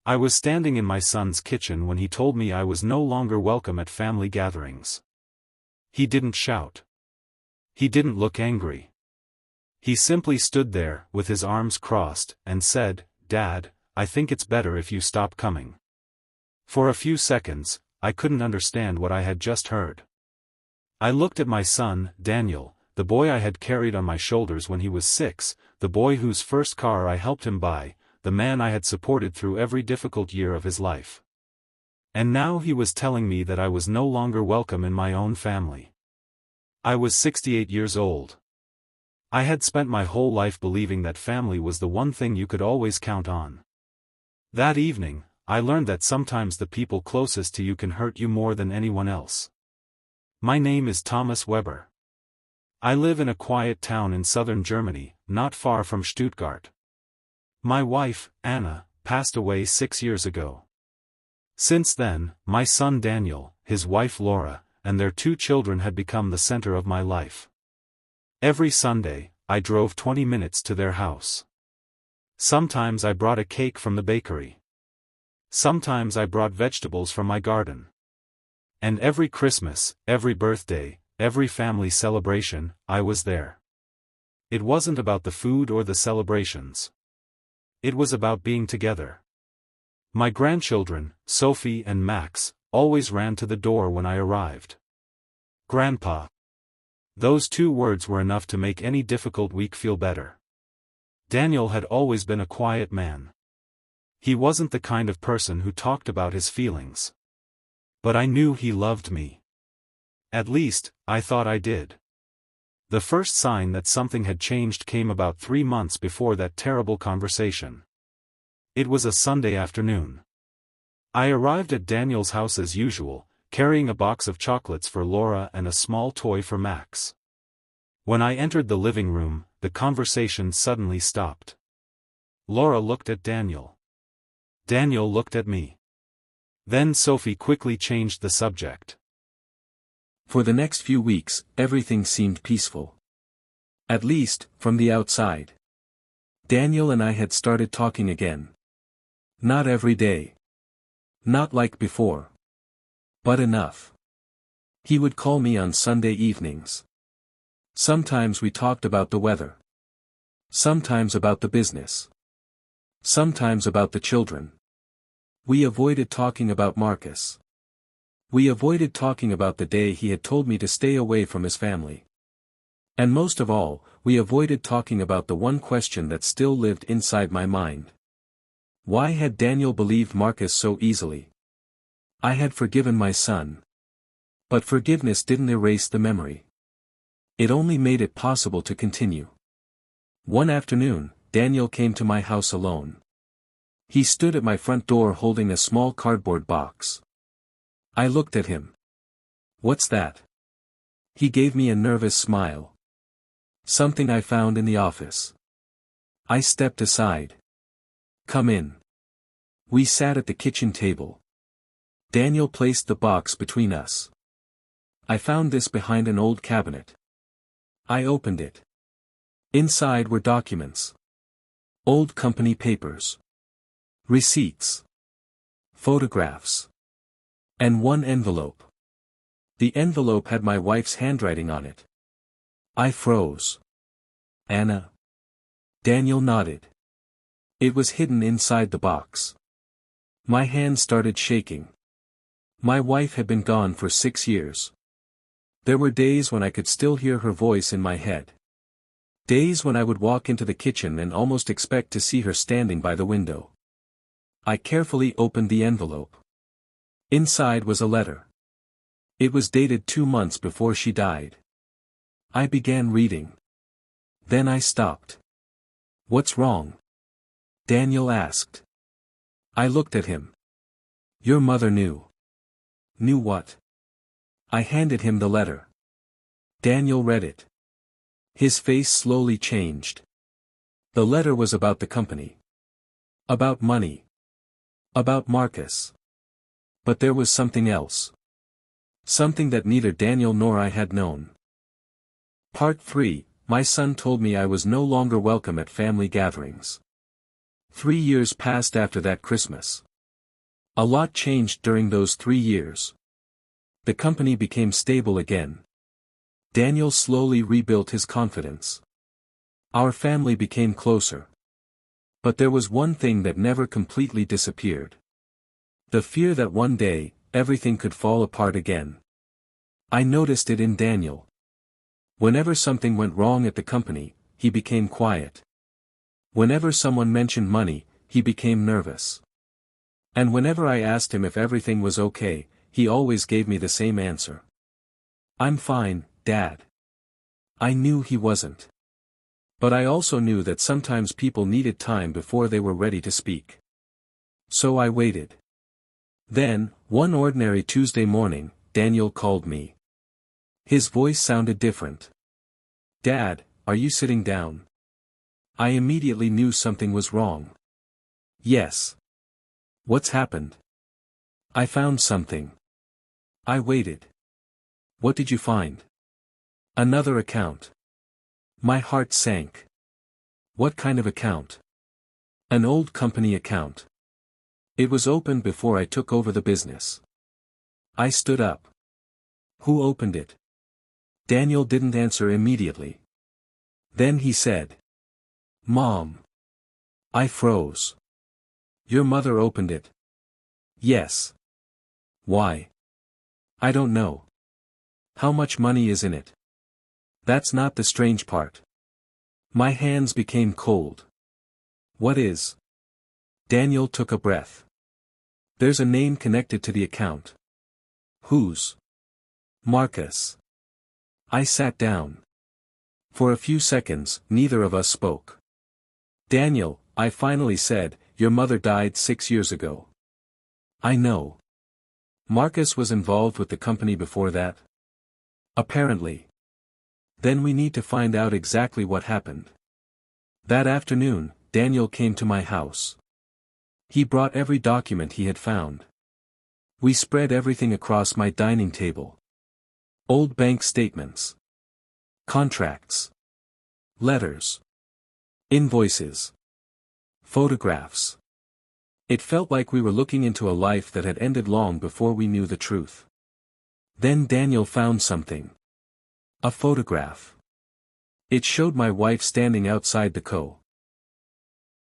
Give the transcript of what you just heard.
I was standing in my son's kitchen when he told me I was no longer welcome at family gatherings. He didn't shout. He didn't look angry. He simply stood there, with his arms crossed, and said, "Dad, I think it's better if you stop coming." For a few seconds, I couldn't understand what I had just heard. I looked at my son, Daniel, the boy I had carried on my shoulders when he was 6, the boy whose first car I helped him buy, the man I had supported through every difficult year of his life. And now he was telling me that I was no longer welcome in my own family. I was 68 years old. I had spent my whole life believing that family was the one thing you could always count on. That evening, I learned that sometimes the people closest to you can hurt you more than anyone else. My name is Thomas Weber. I live in a quiet town in southern Germany, not far from Stuttgart. My wife, Anna, passed away 6 years ago. Since then, my son Daniel, his wife Laura, and their 2 children had become the center of my life. Every Sunday, I drove 20 minutes to their house. Sometimes I brought a cake from the bakery. Sometimes I brought vegetables from my garden. And every Christmas, every birthday, every family celebration, I was there. It wasn't about the food or the celebrations. It was about being together. My grandchildren, Sophie and Max, always ran to the door when I arrived. "Grandpa." Those 2 words were enough to make any difficult week feel better. Daniel had always been a quiet man. He wasn't the kind of person who talked about his feelings. But I knew he loved me. At least, I thought I did. The first sign that something had changed came about 3 months before that terrible conversation. It was a Sunday afternoon. I arrived at Daniel's house as usual, carrying a box of chocolates for Laura and a small toy for Max. When I entered the living room, the conversation suddenly stopped. Laura looked at Daniel. Daniel looked at me. Then Sophie quickly changed the subject. For the next few weeks, everything seemed peaceful. At least, from the outside. Daniel and I had started talking again. Not every day. Not like before. But enough. He would call me on Sunday evenings. Sometimes we talked about the weather. Sometimes about the business. Sometimes about the children. We avoided talking about Marcus. We avoided talking about the day he had told me to stay away from his family. And most of all, we avoided talking about the one question that still lived inside my mind. Why had Daniel believed Marcus so easily? I had forgiven my son. But forgiveness didn't erase the memory. It only made it possible to continue. One afternoon, Daniel came to my house alone. He stood at my front door holding a small cardboard box. I looked at him. "What's that?" He gave me a nervous smile. "Something I found in the office." I stepped aside. "Come in." We sat at the kitchen table. Daniel placed the box between us. "I found this behind an old cabinet." I opened it. Inside were documents. Old company papers. Receipts. Photographs. And one envelope. The envelope had my wife's handwriting on it. I froze. "Anna?" Daniel nodded. It was hidden inside the box. My hand started shaking. My wife had been gone for 6 years. There were days when I could still hear her voice in my head. Days when I would walk into the kitchen and almost expect to see her standing by the window. I carefully opened the envelope. Inside was a letter. It was dated 2 months before she died. I began reading. Then I stopped. "What's wrong?" Daniel asked. I looked at him. "Your mother knew." "Knew what?" I handed him the letter. Daniel read it. His face slowly changed. The letter was about the company. About money. About Marcus. But there was something else. Something that neither Daniel nor I had known. Part 3, my son told me I was no longer welcome at family gatherings. 3 years passed after that Christmas. A lot changed during those 3 years. The company became stable again. Daniel slowly rebuilt his confidence. Our family became closer. But there was one thing that never completely disappeared. The fear that one day, everything could fall apart again. I noticed it in Daniel. Whenever something went wrong at the company, he became quiet. Whenever someone mentioned money, he became nervous. And whenever I asked him if everything was okay, he always gave me the same answer. "I'm fine, Dad." I knew he wasn't. But I also knew that sometimes people needed time before they were ready to speak. So I waited. Then, one ordinary Tuesday morning, Daniel called me. His voice sounded different. "Dad, are you sitting down?" I immediately knew something was wrong. "Yes." "What's happened?" "I found something." I waited. "What did you find?" "Another account." My heart sank. "What kind of account?" "An old company account. It was opened before I took over the business." I stood up. "Who opened it?" Daniel didn't answer immediately. Then he said, "Mom." I froze. "Your mother opened it?" "Yes." "Why?" "I don't know." "How much money is in it?" "That's not the strange part." My hands became cold. "What is?" Daniel took a breath. "There's a name connected to the account." "Whose?" "Marcus." I sat down. For a few seconds, neither of us spoke. "Daniel," I finally said, "your mother died 6 years ago." "I know." "Marcus was involved with the company before that?" "Apparently." "Then we need to find out exactly what happened." That afternoon, Daniel came to my house. He brought every document he had found. We spread everything across my dining table. Old bank statements. Contracts. Letters. Invoices. Photographs. It felt like we were looking into a life that had ended long before we knew the truth. Then Daniel found something. A photograph. It showed my wife standing outside the